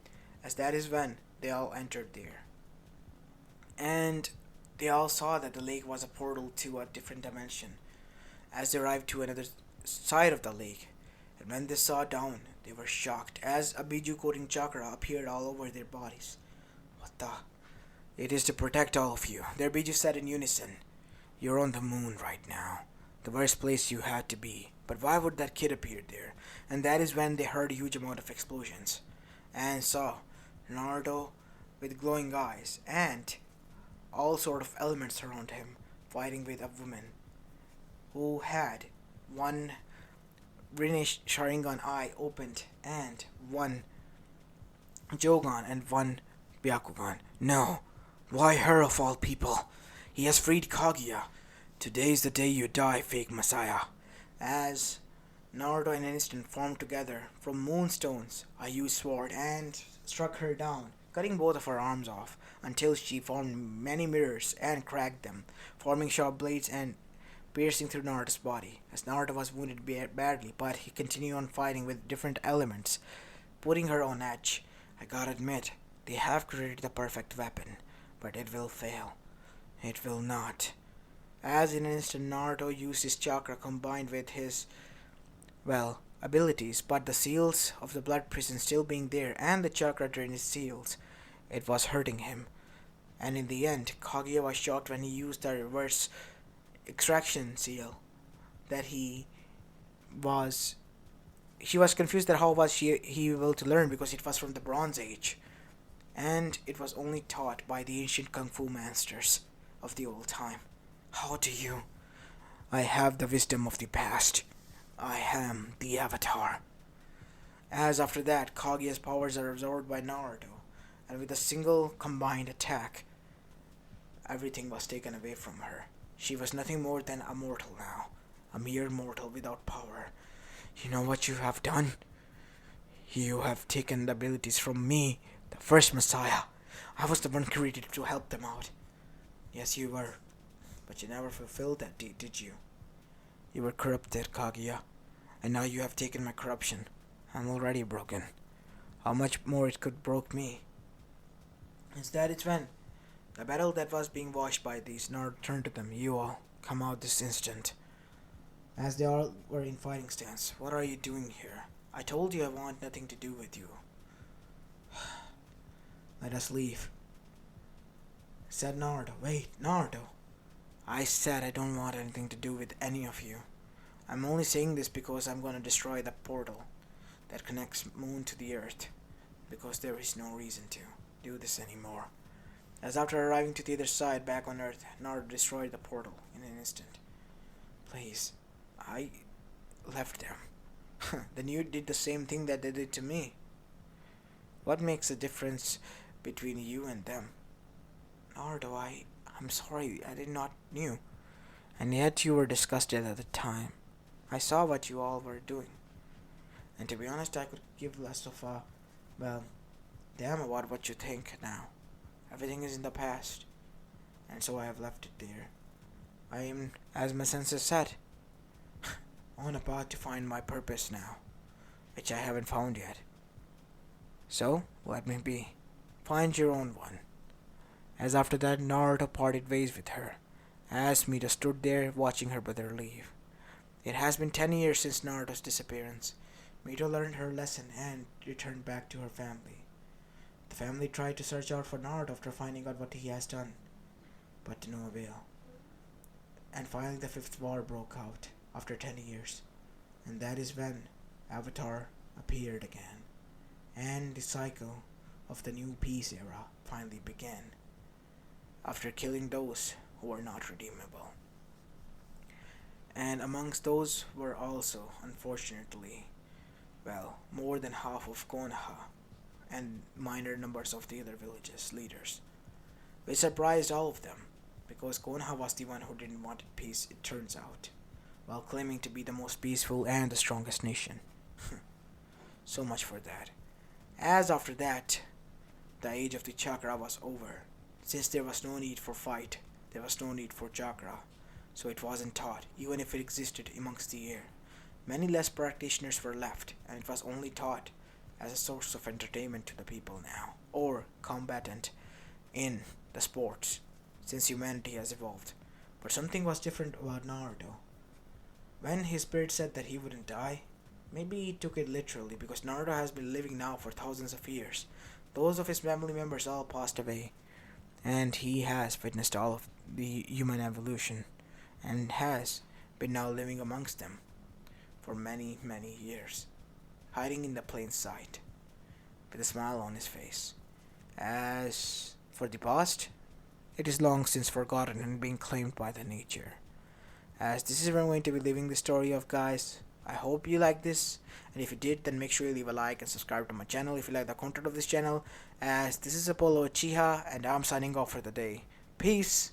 As that is when they all entered there. And they all saw that the lake was a portal to a different dimension. As they arrived to another side of the lake, and when they saw down, they were shocked as a Biju coating chakra appeared all over their bodies. What the? It is to protect all of you. Their Biju said in unison. You're on the moon right now. The worst place you had to be. But why would that kid appear there? And that is when they heard a huge amount of explosions. And saw Naruto with glowing eyes and all sort of elements around him fighting with a woman who had one Greenish Sharingan eye opened and one Jogan and one Byakugan. No, why her of all people? He has freed Kaguya. Today's the day you die, fake messiah. As Naruto in an instant formed together from moonstones a huge sword and struck her down, cutting both of her arms off until she formed many mirrors and cracked them, forming sharp blades and piercing through Naruto's body, as Naruto was wounded badly, but he continued on fighting with different elements, putting her on edge. I gotta admit, they have created the perfect weapon, but it will fail. It will not. As in an instant Naruto used his chakra combined with his, abilities, but the seals of the blood prison still being there and the chakra drainage seals, it was hurting him. And in the end, Kaguya was shocked when he used the reverse extraction seal that she was confused that how was he able to learn because it was from the Bronze Age, and it was only taught by the ancient kung fu masters of the old time. How do you? I have the wisdom of the past. I am the Avatar. As after that, Kaguya's powers are absorbed by Naruto, and with a single combined attack, everything was taken away from her. She was nothing more than a mortal now, a mere mortal without power. You know what you have done? You have taken the abilities from me, the first Messiah. I was the one created to help them out. Yes, you were, but you never fulfilled that deed, did you? You were corrupted, Kaguya, and now you have taken my corruption. I'm already broken. How much more it could broke me? Instead, it's when the battle that was being watched by these Naruto turned to them. You all, come out this instant. As they all were in fighting stance. What are you doing here? I told you I want nothing to do with you. Let us leave, said Naruto. Wait, Naruto. I said I don't want anything to do with any of you. I'm only saying this because I'm gonna destroy the portal that connects Moon to the Earth. Because there is no reason to do this anymore. As after arriving to the other side back on Earth, Naruto destroyed the portal in an instant. Please, I left them. Then you did the same thing that they did to me. What makes a difference between you and them. Naruto, I'm sorry, I did not knew. And yet you were disgusted at the time. I saw what you all were doing. And to be honest, I could give less of a, well, damn about what you think now. Everything is in the past, and so I have left it there. I am, as my sensei said, on a path to find my purpose now, which I haven't found yet. So, let me be. Find your own one. As after that, Naruto parted ways with her, as Mita stood there watching her brother leave. It has been 10 years since Naruto's disappearance. Mita learned her lesson and returned back to her family. The family tried to search out for Naruto after finding out what he has done, but to no avail. And finally the fifth war broke out after 10 years, and that is when Avatar appeared again, and the cycle of the new peace era finally began, after killing those who were not redeemable. And amongst those were also, unfortunately, well, more than half of Konoha and minor numbers of the other villages' leaders, which surprised all of them, because Konoha was the one who didn't want peace, it turns out, while claiming to be the most peaceful and the strongest nation. So much for that. As after that, the age of the chakra was over. Since there was no need for fight, there was no need for chakra, so it wasn't taught, even if it existed amongst the air. Many less practitioners were left, and it was only taught as a source of entertainment to the people now, or combatant in the sports, since humanity has evolved. But something was different about Naruto. When his spirit said that he wouldn't die, maybe he took it literally, because Naruto has been living now for thousands of years. Those of his family members all passed away, and he has witnessed all of the human evolution, and has been now living amongst them for many, many years, hiding in the plain sight, with a smile on his face. As for the past, it is long since forgotten and being claimed by the nature. As this is where I'm going to be leaving the story of, guys. I hope you like this, and if you did, then make sure you leave a like and subscribe to my channel if you like the content of this channel. As this is Apollo Uchiha, and I'm signing off for the day. Peace.